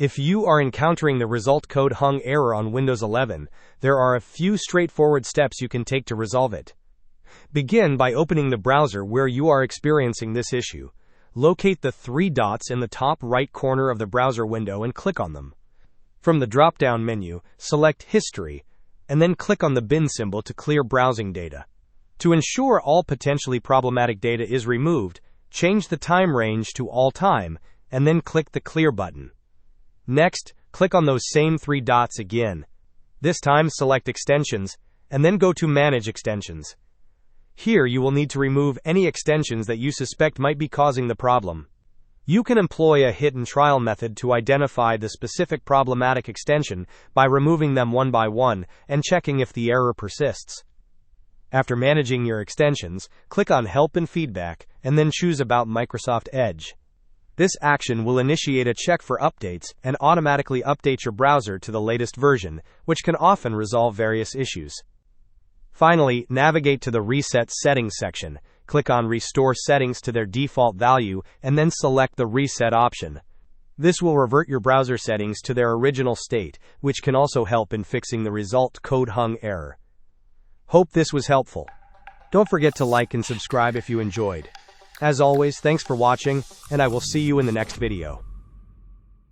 If you are encountering the result code hung error on Windows 11, there are a few straightforward steps you can take to resolve it. Begin by opening the browser where you are experiencing this issue. Locate the three dots in the top right corner of the browser window and click on them. From the drop-down menu, select History, and then click on the bin symbol to clear browsing data. To ensure all potentially problematic data is removed, change the time range to All Time, and then click the Clear button. Next, click on those same three dots again. This time select Extensions, and then go to Manage Extensions. Here you will need to remove any extensions that you suspect might be causing the problem. You can employ a hit and trial method to identify the specific problematic extension by removing them one by one and checking if the error persists. After managing your extensions, click on Help and Feedback, and then choose About Microsoft Edge. This action will initiate a check for updates and automatically update your browser to the latest version, which can often resolve various issues. Finally, navigate to the Reset Settings section, click on Restore Settings to their default value, and then select the Reset option. This will revert your browser settings to their original state, which can also help in fixing the result code hung error. Hope this was helpful. Don't forget to like and subscribe if you enjoyed. As always, thanks for watching, and I will see you in the next video.